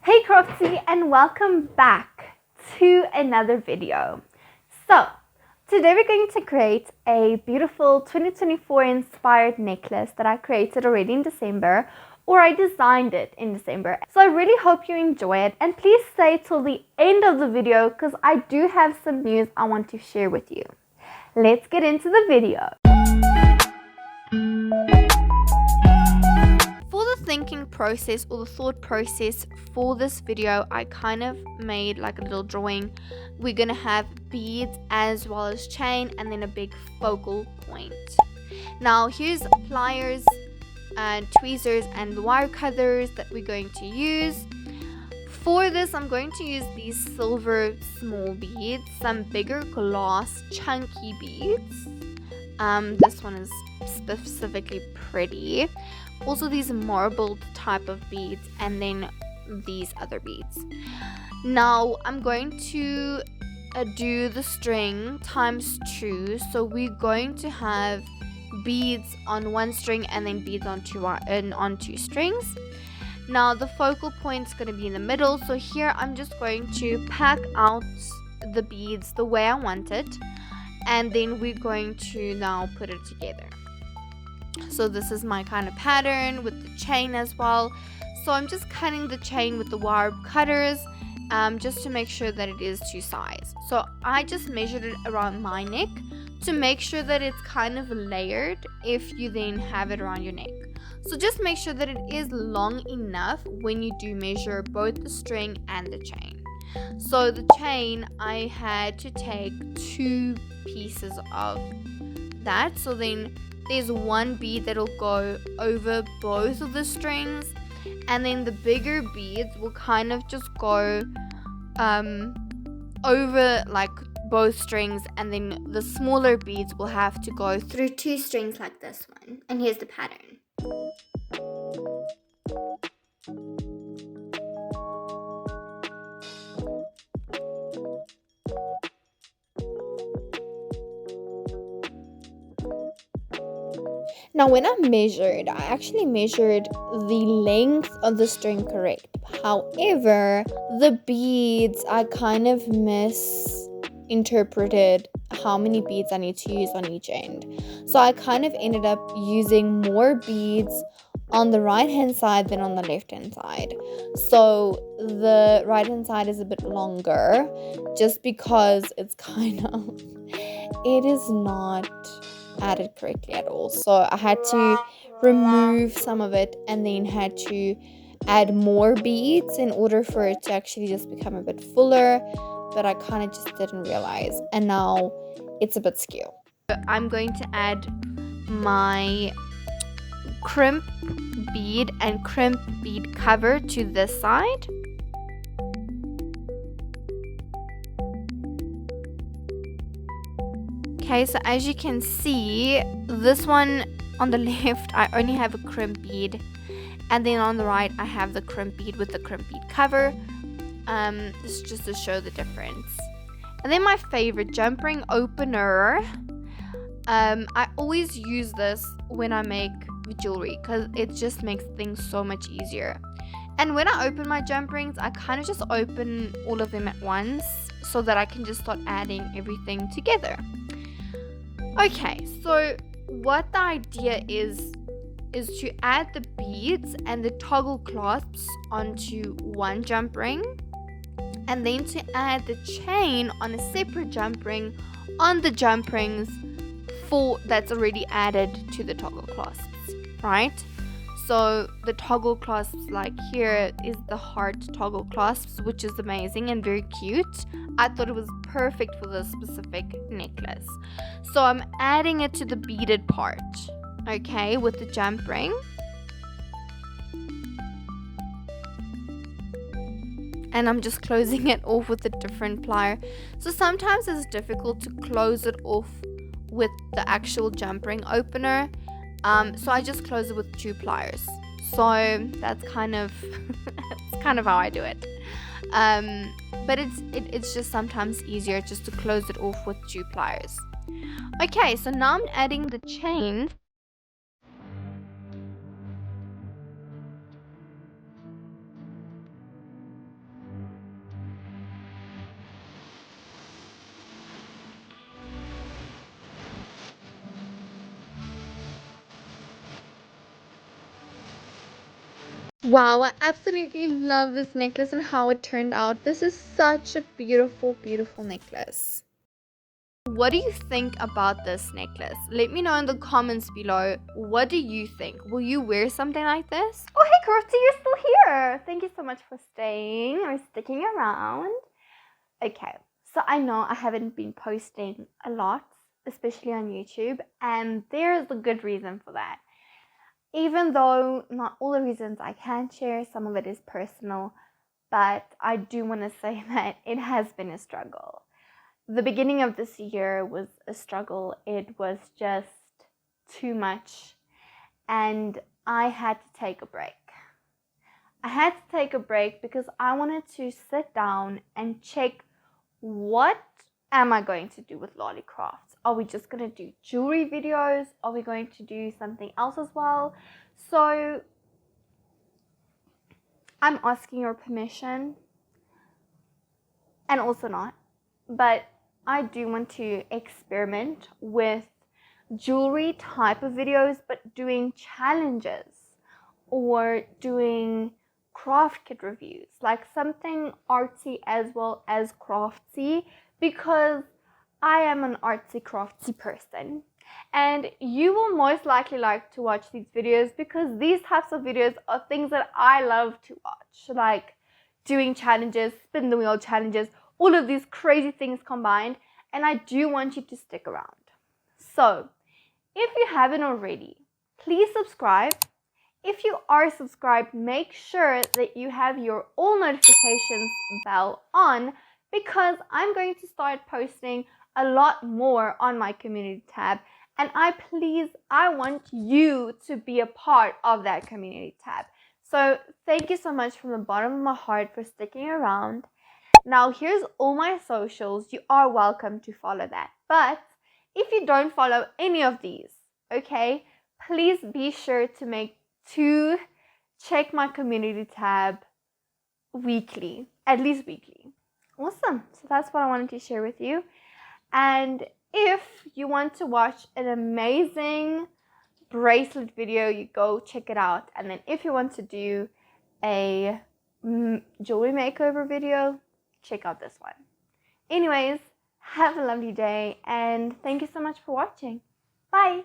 Hey Craftsie, and welcome back to another video. So today we're going to create a beautiful 2024 inspired necklace that I created already in December, or I designed it in December. So I really hope you enjoy it, and please stay till the end of the video because I do have some news I want to share with you. Let's get into the video. Thinking process or the thought process for this video, I kind of made like a little drawing. We're gonna have beads as well as chain and then a big focal point. Now here's pliers and tweezers and the wire cutters that we're going to use. For this I'm going to use these silver small beads, some bigger glass chunky beads. This one is specifically pretty. Also these marbled type of beads, and then these other beads. Now I'm going to do the string times 2, so we're going to have beads on one string and then beads on two strings. Now the focal point is going to be in the middle, so here I'm just going to pack out the beads the way I want it, and then we're going to now put it together. So this is my kind of pattern with the chain as well. So I'm just cutting the chain with the wire cutters just to make sure that it is to size. So I just measured it around my neck to make sure that it's kind of layered if you then have it around your neck. So just make sure that it is long enough when you do measure both the string and the chain. So the chain, I had to take 2 pieces of that. So then there's one bead that'll go over both of the strings, and then the bigger beads will kind of just go over like both strings, and then the smaller beads will have to go through 2 strings like this one. And here's the pattern. Now when I measured, I actually measured the length of the string correct. However, the beads, I kind of misinterpreted how many beads I need to use on each end. So I kind of ended up using more beads on the right hand side than on the left hand side. So the right hand side is a bit longer just because it's it is not added correctly at all. So I had to remove some of it and then had to add more beads in order for it to actually just become a bit fuller, but I kind of just didn't realize, and now it's a bit skew. I'm going to add my crimp bead and crimp bead cover to this side. Okay, so as you can see, this one on the left, I only have a crimp bead, and then on the right, I have the crimp bead with the crimp bead cover. This is just to show the difference. And then my favorite jump ring opener. I always use this when I make jewelry because it just makes things so much easier. And when I open my jump rings, I kind of just open all of them at once so that I can just start adding everything together. Okay, so what the idea is to add the beads and the toggle clasps onto one jump ring, and then to add the chain on a separate jump ring on the jump rings that's already added to the toggle clasps, right? So the toggle clasps, like here is the heart toggle clasps, which is amazing and very cute. I thought it was perfect for this specific necklace. So I'm adding it to the beaded part, okay, with the jump ring. And I'm just closing it off with a different plier. So sometimes it's difficult to close it off with the actual jump ring opener. So I just close it with 2 pliers. So that's kind of that's kind of how I do it. But it's just sometimes easier just to close it off with 2 pliers. Okay, so now I'm adding the chain. Wow, I absolutely love this necklace and how it turned out. This is such a beautiful, beautiful necklace. What do you think about this necklace? Let me know in the comments below. What do you think? Will you wear something like this? Oh, hey, Craftsie, you're still here. Thank you so much for staying or sticking around. Okay, so I know I haven't been posting a lot, especially on YouTube, and there's a good reason for that. Even though not all the reasons I can share, some of it is personal, but I do want to say that it has been a struggle. The beginning of this year was a struggle. It was just too much, and I had to take a break. I had to take a break because I wanted to sit down and check, what am I going to do with laliecrafts? Are we just going to do jewelry videos? Are we going to do something else as well? So I'm asking your permission, and also not, but I do want to experiment with jewelry type of videos, but doing challenges or doing craft kit reviews, like something artsy as well as craftsy, because I am an artsy craftsy person, and you will most likely like to watch these videos because these types of videos are things that I love to watch, like doing challenges, spin the wheel challenges, all of these crazy things combined, and I do want you to stick around. So if you haven't already, please subscribe. If you are subscribed, make sure that you have your all notifications bell on, because I'm going to start posting a lot more on my community tab, and I want you to be a part of that community tab. So thank you so much from the bottom of my heart for sticking around. Now here's all my socials. You are welcome to follow that. But if you don't follow any of these, okay, please be sure to check my community tab weekly, at least weekly. Awesome. So that's what I wanted to share with you. And if you want to watch an amazing bracelet video, you go check it out. And then if you want to do a jewelry makeover video, check out this one. Anyways, have a lovely day, and thank you so much for watching. Bye.